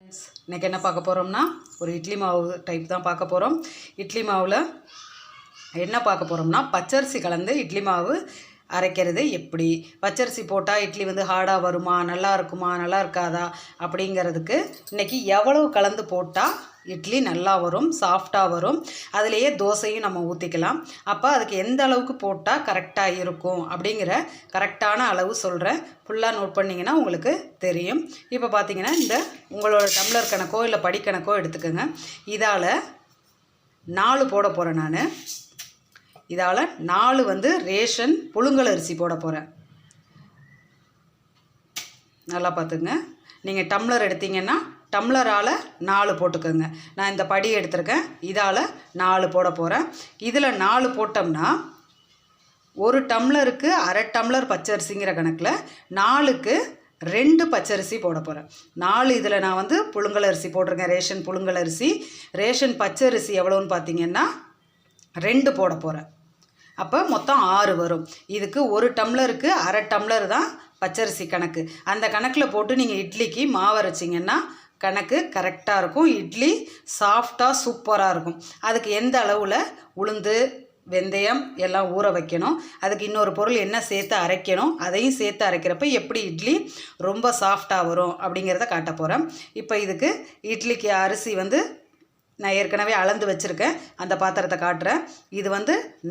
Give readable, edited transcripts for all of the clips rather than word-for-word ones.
இன்றைக்கி என்ன பார்க்க போகிறோம்னா ஒரு இட்லி மாவு டைப் தான் பார்க்க போகிறோம். இட்லி மாவில் என்ன பார்க்க போகிறோம்னா பச்சரிசி கலந்து இட்லி மாவு அரைக்கிறது எப்படி, பச்சரிசி போட்டால் இட்லி ஹார்டாக வருமா, நல்லா இருக்குமா, நல்லா இருக்காதா அப்படிங்கிறதுக்கு இன்றைக்கி எவ்வளவு கலந்து போட்டால் இட்லி நல்லா வரும், சாஃப்டாக வரும், அதிலேயே தோசையும் நம்ம ஊற்றிக்கலாம். அப்போ அதுக்கு எந்த அளவுக்கு போட்டால் கரெக்டாக இருக்கும் அப்படிங்கிற கரெக்டான அளவு சொல்கிறேன். ஃபுல்லாக நோட் பண்ணிங்கன்னா உங்களுக்கு தெரியும். இப்போ பார்த்தீங்கன்னா இந்த உங்களோட டம்ளர் கணக்கோ இல்லை படிக்கணக்கோ எடுத்துக்கோங்க. இதால் 4 போட போகிறேன். நான் இதால் 4 ரேஷன் புழுங்கல் அரிசி போட போகிறேன். நல்லா பார்த்துங்க. நீங்கள் டம்ளர் எடுத்தீங்கன்னா டம்ளரால் 4 போட்டுக்கோங்க. நான் இந்த படி எடுத்திருக்கேன், இதால் 4 போட போகிறேன். இதில் 4 போட்டோம்னா ஒரு டம்ளருக்கு அரை டம்ளர் பச்சரிசிங்கிற கணக்கில் 4க்கு 2 பச்சரிசி போட போகிறேன். 4 இதில் நான் புழுங்கல் அரிசி போட்டிருக்கேன், ரேஷன் புழுங்கல் அரிசி. ரேஷன் பச்சரிசி எவ்வளோன்னு பார்த்தீங்கன்னா 2 போட போகிறேன். அப்போ மொத்தம் 6 வரும். இதுக்கு ஒரு டம்ளருக்கு அரை டம்ளர் தான் பச்சரிசி கணக்கு. அந்த கணக்கில் போட்டு நீங்கள் இட்லிக்கு மாவு அரைச்சிங்கன்னா கணக்கு கரெக்டாக இருக்கும். இட்லி சாஃப்டாக சூப்பராக இருக்கும். அதுக்கு எந்த அளவில் உளுந்து வெந்தயம் எல்லாம் ஊற வைக்கணும், அதுக்கு இன்னொரு பொருள் என்ன சேர்த்து அரைக்கணும், அதையும் சேர்த்து அரைக்கிறப்ப எப்படி இட்லி ரொம்ப சாஃப்டாக வரும் அப்படிங்கிறத காட்ட போகிறேன். இப்போ இதுக்கு இட்லிக்கு அரிசி நான் ஏற்கனவே அளந்து வச்சுருக்கேன், அந்த பாத்திரத்தை காட்டுறேன். இது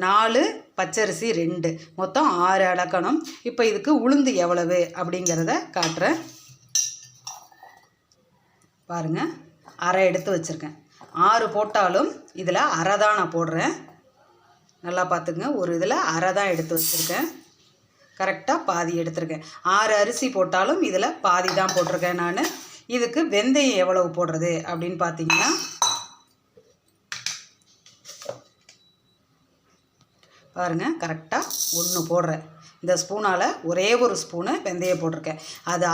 4 பச்சரிசி 2 மொத்தம் 6 அளக்கணும். இப்போ இதுக்கு உளுந்து எவ்வளவு அப்படிங்கிறத காட்டுறேன். பாருங்கள், அரை எடுத்து வச்சுருக்கேன். 6 போட்டாலும் இதில் அரை தான் நான் போடுறேன். நல்லா பார்த்துங்க, ஒரு இதில் அரை தான் எடுத்து வச்சுருக்கேன். கரெக்டாக பாதி எடுத்துருக்கேன். 6 அரிசி போட்டாலும் இதில் பாதி தான் போட்டிருக்கேன் நான். இதுக்கு வெந்தயம் எவ்வளவு போடுறது அப்படின்னு பார்த்தீங்கன்னா பாருங்கள், கரெக்டாக 1 போடுறேன். இந்த ஸ்பூனால் ஒரே ஒரு ஸ்பூனு வெந்தயம் போட்டிருக்கேன். அது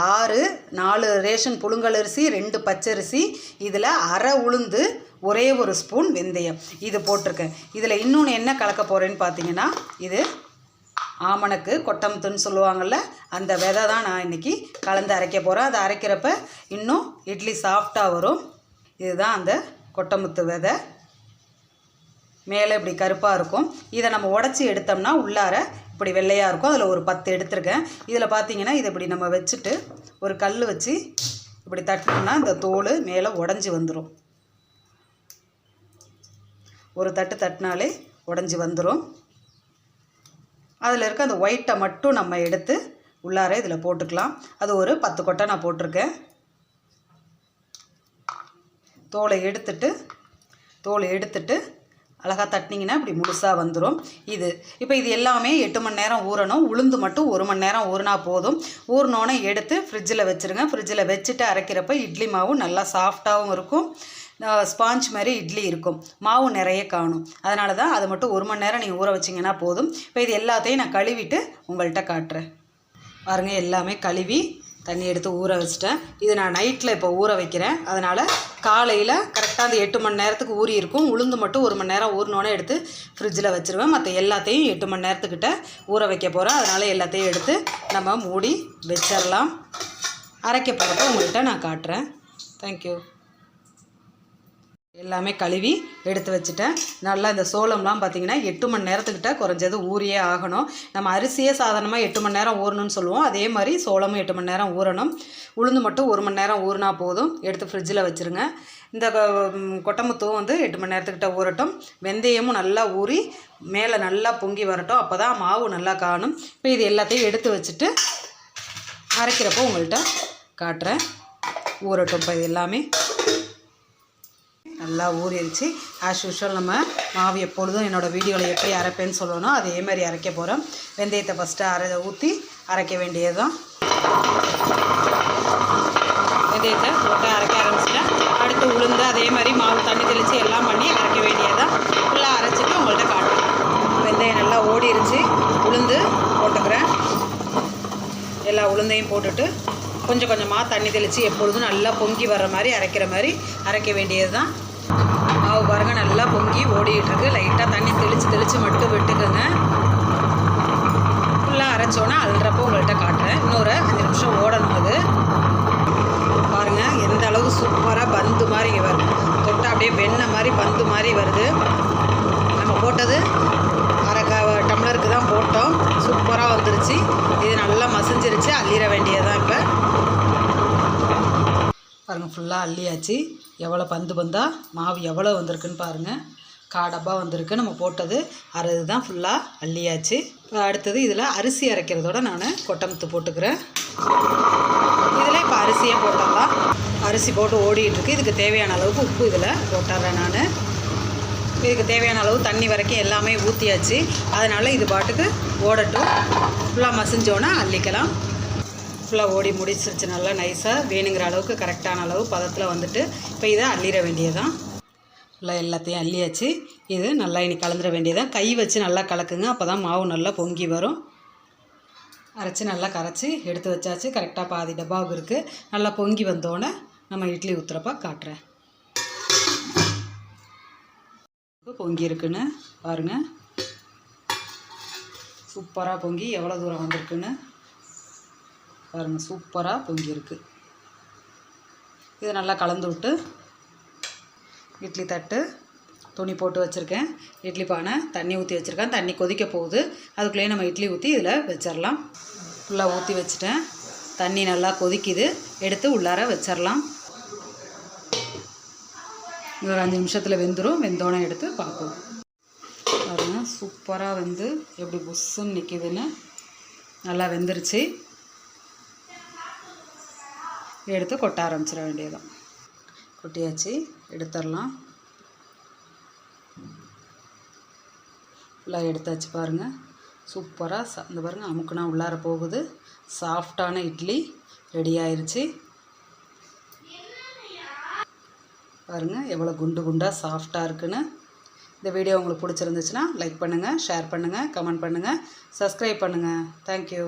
4 ரேஷன் புழுங்கல் அரிசி, 2 பச்சரிசி, இதில் அரை உளுந்து, ஒரே ஒரு ஸ்பூன் வெந்தயம் இது போட்டிருக்கேன். இதில் இன்னொன்று என்ன கலக்க போகிறேன்னு பார்த்தீங்கன்னா இது ஆமணக்கு கொட்டமுத்துன்னு சொல்லுவாங்கள்ல, அந்த விதை தான் நான் இன்றைக்கி கலந்து அரைக்க போகிறேன். அதை அரைக்கிறப்ப இன்னும் இட்லி சாஃப்டாக வரும். இதுதான் அந்த கொட்டமுத்து விதை. மேலே இப்படி கருப்பாக இருக்கும். இதை நம்ம உடச்சி எடுத்தோம்னா உள்ளார இப்படி வெள்ளையாக இருக்கும். அதில் ஒரு 10 எடுத்திருக்கேன். இதில் பார்த்தீங்கன்னா இதை இப்படி நம்ம வச்சுட்டு ஒரு கல் வச்சு இப்படி தட்டினோம்னா இந்த தோல் மேலே உடஞ்சி வந்துடும். ஒரு தட்டு தட்டினாலே உடஞ்சி வந்துடும். அதில் இருக்க அந்த ஒயிட்டை மட்டும் நம்ம எடுத்து உள்ளார இதில் போட்டுக்கலாம். அது ஒரு 10 கொட்டை நான் போட்டிருக்கேன். தோலை எடுத்துட்டு அழகாக தட்டினீங்கன்னா இப்படி முழுசாக வந்துடும். இப்போ இது எல்லாமே 8 மணி நேரம் ஊறணும். உளுந்து மட்டும் 1 மணி நேரம் ஊறினா போதும். ஊறினோன்னே எடுத்து ஃப்ரிட்ஜில் வச்சுருங்க. ஃப்ரிட்ஜில் வச்சுட்டு அரைக்கிறப்ப இட்லி மாவு நல்லா சாஃப்டாகவும் இருக்கும், ஸ்பாஞ்ச் மாதிரி இட்லி இருக்கும், மாவு நிறைய காணும். அதனால தான் அது மட்டும் 1 மணி நேரம் நீங்கள் ஊற வச்சிங்கன்னா போதும். இப்போ இது எல்லாத்தையும் நான் கழுவிட்டு உங்கள்கிட்ட காட்டுறேன். பாருங்கள், எல்லாமே கழுவி தண்ணி எடுத்து ஊற வச்சிட்டேன். இது நான் நைட்டில் இப்போ ஊற வைக்கிறேன். அதனால் காலையில் கரெக்டாக அந்த 8 மணி நேரத்துக்கு ஊறி இருக்கும். உளுந்து மட்டும் 1 மணி நேரம் ஊறினோன்னே எடுத்து ஃப்ரிட்ஜில் வச்சுருவேன். மற்ற எல்லாத்தையும் 8 மணி நேரத்துக்கிட்ட ஊற வைக்க போகிறேன். அதனால் எல்லாத்தையும் எடுத்து நம்ம மூடி வச்சிடலாம். அரைக்க போகிறப்ப உங்கள்கிட்ட நான் காட்டுறேன். தேங்க்யூ. எல்லாமே கழுவி எடுத்து வச்சுட்டேன். நல்லா இந்த சோளம்லாம் பார்த்திங்கன்னா 8 மணி நேரத்துக்கிட்ட குறைஞ்சது ஊறியே ஆகணும். நம்ம அரிசியே சாதாரணமாக 8 மணி நேரம் ஊறணும்னு சொல்லுவோம், அதே மாதிரி சோளமும் 8 மணி நேரம் ஊறணும். உளுந்து மட்டும் 1 மணி நேரம் ஊறினா போதும். எடுத்து ஃப்ரிட்ஜில் வச்சுருங்க. இந்த கொட்டமுத்தும் 8 மணி நேரத்துக்கிட்ட ஊறட்டும். வெந்தயமும் நல்லா ஊறி மேலே நல்லா பொங்கி வரட்டும். அப்போ தான் மாவு நல்லா காணும். இப்போ இது எல்லாத்தையும் எடுத்து வச்சுட்டு அரைக்கிறப்போ உங்கள்கிட்ட காட்டுறேன். ஊறட்டும். இப்போ இது எல்லாமே நல்லா ஊறிடுச்சு. ஆஸ் யூஷுவல் நம்ம மாவு எப்பொழுதும் என்னோடய வீடியோவில் எப்படி அரைப்பேன்னு சொல்லணும், அதே மாதிரி அரைக்க போகிறோம். வெந்தயத்தை ஃபஸ்ட்டு ஊற்றி அரைக்க வேண்டியது தான். வெந்தயத்தை போட்டு அரைக்க ஆரம்பிச்சிட்டேன். அடுத்து உளுந்து அதே மாதிரி மாவு தண்ணி தெளித்து எல்லாம் பண்ணி அரைக்க வேண்டியது தான். ஃபுல்லாக அரைச்சிட்டு உங்கள்கிட்ட காட்டுறேன். வெந்தயம் நல்லா ஓடிடுச்சு. உளுந்து போட்டுக்கிறேன். எல்லா உளுந்தையும் போட்டுட்டு கொஞ்சம் கொஞ்சமாக தண்ணி தெளித்து எப்பொழுதும் நல்லா பொங்கி வர்ற மாதிரி அரைக்கிற மாதிரி அரைக்க வேண்டியது தான். மாவு பாருங்கள் நல்லா பொங்கி ஓடிட்டுருக்கு. லைட்டாக தண்ணி தெளித்து மட்டும் விட்டுக்குங்க. ஃபுல்லாக அரைச்சோன்னா அல்றப்போ உங்கள்கிட்ட காட்டுறேன். இன்னொரு 5 நிமிஷம் ஓடணும். அது பாருங்கள் எந்த அளவு சூப்பராக வெண்ணெய் மாதிரி பந்து மாதிரி வருது. நம்ம போட்டது அரை டம்ளருக்கு தான் போட்டோம். சூப்பராக வந்துருச்சு. இது நல்லா மசிஞ்சிருச்சு. அள்ளிட வேண்டியதுதான். இப்போ பாருங்கள், ஃபுல்லாக அள்ளியாச்சு. எவ்வளோ பந்து பந்தாக மாவு எவ்வளோ வந்திருக்குன்னு பாருங்கள். டப்பா வந்திருக்கு. நம்ம போட்டது அரை இதுதான் ஃபுல்லாக அள்ளியாச்சு. இப்போ அடுத்தது இதில் அரிசி அரைக்கிறதோட நான் கொட்டமுத்து போட்டுக்கிறேன். இதில் இப்போ அரிசியே போட்டுடலாம். அரிசி போட்டு ஓடிட்டுருக்கு. இதுக்கு தேவையான அளவுக்கு உப்பு இதில் போட்டுறேன் நான். இதுக்கு தேவையான அளவு தண்ணி வரைக்கும் எல்லாமே ஊற்றியாச்சு. அதனால் இது பாட்டுக்கு ஓடட்டும். ஃபுல்லாக மசிஞ்சோன்னா அள்ளிக்கலாம். ஃபுல்லாக ஓடி முடிச்சிருச்சு. நல்லா நைஸாக வேணுங்கிற அளவுக்கு கரெக்டான அளவு பதத்தில் வந்துட்டு இப்போ இதை அள்ளிட வேண்டியதான். ஃபுல்லாக எல்லாத்தையும் அள்ளியாச்சு. இது நல்லா இனி கலந்துட வேண்டியதான். கை வச்சு நல்லா கலக்குங்க. அப்போ தான் மாவு நல்லா பொங்கி வரும். அரைச்சி நல்லா கரைச்சி எடுத்து வச்சாச்சு. கரெக்டாக பாதி டப்பாவுக்கு இருக்குது. நல்லா பொங்கி வந்தோடனே நம்ம இட்லி ஊற்றுறப்ப காட்டுறேன். இப்போ பொங்கி இருக்குன்னு பாருங்கள். சூப்பராக பொங்கி எவ்வளோ தூரம் வந்திருக்குன்னு பாருங்கள். சூப்பராக பொங்கி இருக்குது. இதை நல்லா கலந்து விட்டு இட்லி தட்டு துணி போட்டு வச்சுருக்கேன். இட்லி பானை தண்ணி ஊற்றி வச்சுருக்கேன். தண்ணி கொதிக்க போகுது. அதுக்குள்ளேயே நம்ம இட்லி ஊற்றி இதில் வச்சிடலாம். ஃபுல்லாக ஊற்றி வச்சுட்டேன். தண்ணி நல்லா கொதிக்குது. எடுத்து உள்ளார வச்சிடலாம். ஒரு 5 நிமிஷத்தில் வெந்துடும். வெந்தோடனே எடுத்து பார்ப்போம். பாருங்கள், சூப்பராக வந்து எப்படி புஷ்ஷுன்னு நிற்கிதுன்னு நல்லா வெந்துருச்சு. எடுத்து கொட்ட ஆரம்பிச்சிட வேண்டியதான். கொட்டியாச்சு. எடுத்துடலாம். ஃபுல்லாக எடுத்தாச்சு. பாருங்கள், சூப்பராக இந்த பாருங்கள் அமுக்குனா உள்ளார போகுது. சாஃப்டான இட்லி ரெடி ஆயிடுச்சு. பாருங்கள் எவ்வளோ குண்டு குண்டாக சாஃப்டாக இருக்குன்னு. இந்த வீடியோ உங்களுக்கு பிடிச்சிருந்துச்சுன்னா லைக் பண்ணுங்கள், ஷேர் பண்ணுங்கள், கமெண்ட் பண்ணுங்கள், சப்ஸ்கிரைப் பண்ணுங்கள். தேங்க்யூ.